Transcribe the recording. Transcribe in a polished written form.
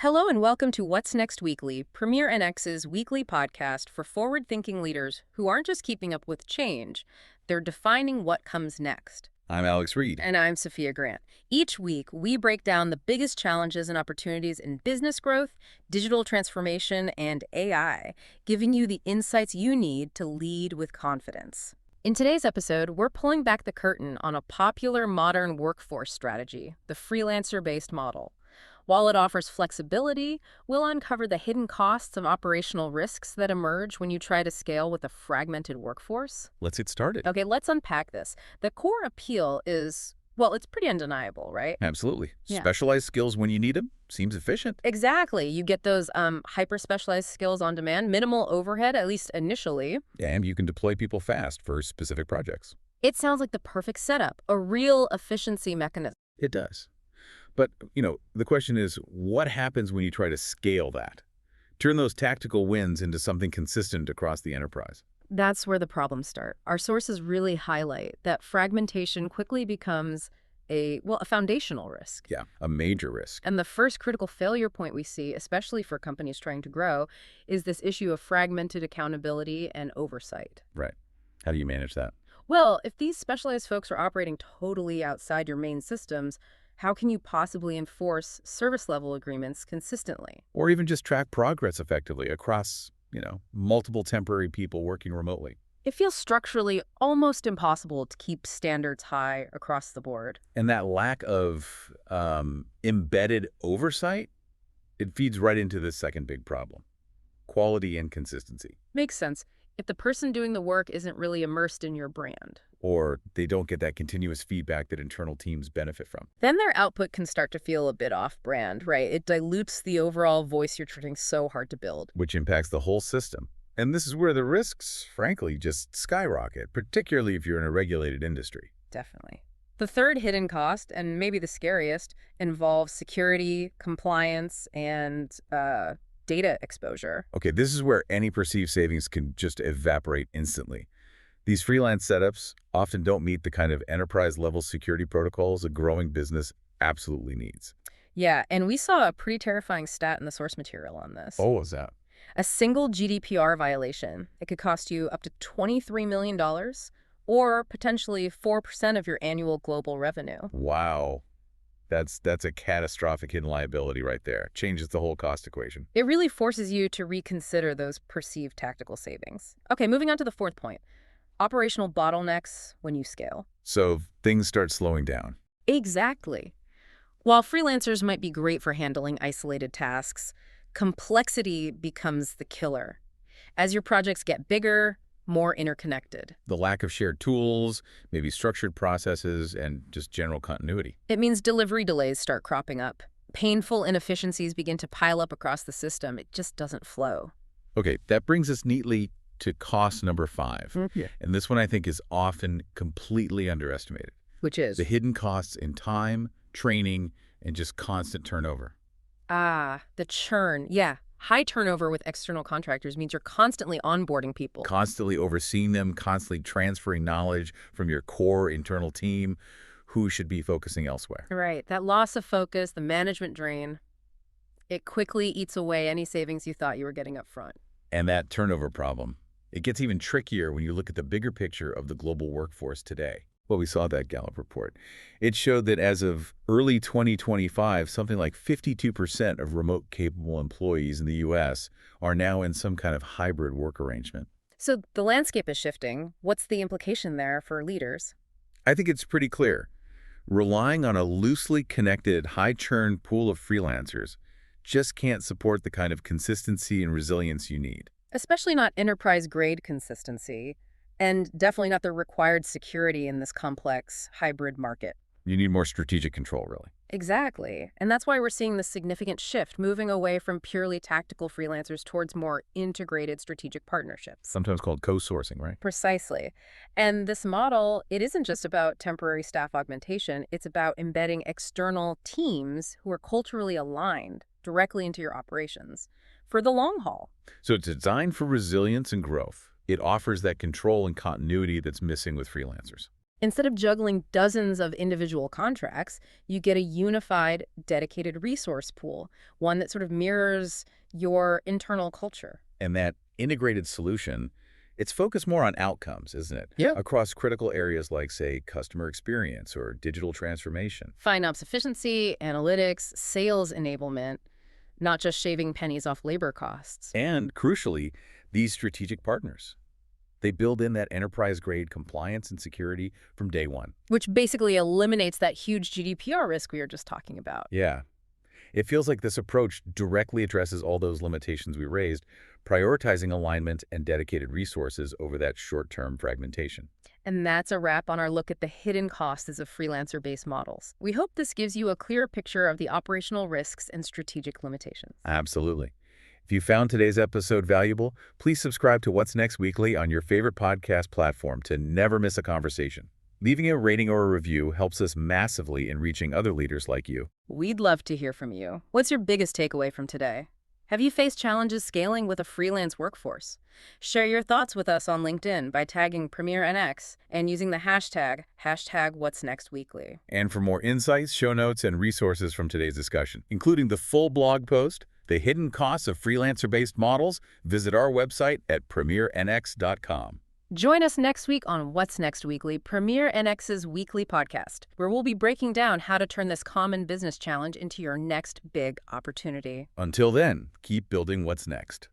Hello and welcome to What's Next Weekly, Premier NX's weekly podcast for forward-thinking leaders who aren't just keeping up with change, they're defining what comes next. I'm Alex Reed. And I'm Sophia Grant. Each week, we break down the biggest challenges and opportunities in business growth, digital transformation, and AI, giving you the insights you need to lead with confidence. In today's episode, we're pulling back the curtain on a popular modern workforce strategy, the freelancer-based model. While it offers flexibility, we'll uncover the hidden costs and operational risks that emerge when you try to scale with a fragmented workforce. Let's get started. Okay, let's unpack this. The core appeal is, well, it's pretty undeniable, right? Absolutely. Yeah. Specialized skills when you need them seems efficient. Exactly. You get those hyper-specialized skills on demand, minimal overhead, at least initially. And you can deploy people fast for specific projects. It sounds like the perfect setup, a real efficiency mechanism. It does. But, the question is, what happens when you try to scale that? Turn those tactical wins into something consistent across the enterprise. That's where the problems start. Our sources really highlight that fragmentation quickly becomes a foundational risk. Yeah, a major risk. And the first critical failure point we see, especially for companies trying to grow, is this issue of fragmented accountability and oversight. Right. How do you manage that? Well, if these specialized folks are operating totally outside your main systems, how can you possibly enforce service-level agreements consistently? Or even just track progress effectively across, multiple temporary people working remotely. It feels structurally almost impossible to keep standards high across the board. And that lack of embedded oversight, it feeds right into this second big problem: quality and consistency. Makes sense. If the person doing the work isn't really immersed in your brand, Or they don't get that continuous feedback that internal teams benefit from. then their output can start to feel a bit off-brand, right? It dilutes the overall voice you're trying so hard to build. Which impacts the whole system. And this is where the risks, frankly, just skyrocket, particularly if you're in a regulated industry. Definitely. The third hidden cost, and maybe the scariest, involves security, compliance, and data exposure. Okay, this is where any perceived savings can just evaporate instantly. These freelance setups often don't meet the kind of enterprise-level security protocols a growing business absolutely needs. Yeah, and we saw a pretty terrifying stat in the source material on this. Oh, what's that? A single GDPR violation, it could cost you up to $23 million or potentially 4% of your annual global revenue. Wow. That's a catastrophic hidden liability right there. Changes the whole cost equation. It really forces you to reconsider those perceived tactical savings. Okay, moving on to the fourth point. Operational bottlenecks when you scale. So things start slowing down. Exactly. While freelancers might be great for handling isolated tasks, complexity becomes the killer. As your projects get bigger, more interconnected. The lack of shared tools, maybe structured processes, and just general continuity. It means delivery delays start cropping up. Painful inefficiencies begin to pile up across the system. It just doesn't flow. Okay, that brings us neatly to cost number 5. Yeah. And this one I think is often completely underestimated. Which is? The hidden costs in time, training, and just constant turnover. The churn. Yeah. High turnover with external contractors means you're constantly onboarding people. Constantly overseeing them, constantly transferring knowledge from your core internal team who should be focusing elsewhere. Right. That loss of focus, the management drain, it quickly eats away any savings you thought you were getting up front. And that turnover problem, it gets even trickier when you look at the bigger picture of the global workforce today. Well, we saw that Gallup report. It showed that as of early 2025, something like 52% of remote-capable employees in the U.S. are now in some kind of hybrid work arrangement. So the landscape is shifting. What's the implication there for leaders? I think it's pretty clear. Relying on a loosely connected, high-churn pool of freelancers just can't support the kind of consistency and resilience you need. Especially not enterprise-grade consistency, and definitely not the required security in this complex hybrid market. You need more strategic control, really. Exactly. And that's why we're seeing this significant shift, moving away from purely tactical freelancers towards more integrated strategic partnerships. Sometimes called co-sourcing, right? Precisely. And this model, it isn't just about temporary staff augmentation. It's about embedding external teams who are culturally aligned directly into your operations for the long haul. So it's designed for resilience and growth. It offers that control and continuity that's missing with freelancers. Instead of juggling dozens of individual contracts, you get a unified, dedicated resource pool, one that sort of mirrors your internal culture. And that integrated solution, it's focused more on outcomes, isn't it? Yeah. Across critical areas like, say, customer experience or digital transformation. Finance efficiency, analytics, sales enablement, not just shaving pennies off labor costs. And crucially, these strategic partners. They build in that enterprise-grade compliance and security from day one. Which basically eliminates that huge GDPR risk we were just talking about. Yeah. It feels like this approach directly addresses all those limitations we raised, prioritizing alignment and dedicated resources over that short-term fragmentation. And that's a wrap on our look at the hidden costs of freelancer-based models. We hope this gives you a clearer picture of the operational risks and strategic limitations. Absolutely. If you found today's episode valuable, please subscribe to What's Next Weekly on your favorite podcast platform to never miss a conversation. Leaving a rating or a review helps us massively in reaching other leaders like you. We'd love to hear from you. What's your biggest takeaway from today? Have you faced challenges scaling with a freelance workforce? Share your thoughts with us on LinkedIn by tagging PremierNX and using the hashtag #What'sNextWeekly. And for more insights, show notes, and resources from today's discussion, including the full blog post, The Hidden Costs of Freelancer-Based Models, visit our website at premiernx.com. Join us next week on What's Next Weekly, PremierNX's weekly podcast, where we'll be breaking down how to turn this common business challenge into your next big opportunity. Until then, keep building what's next.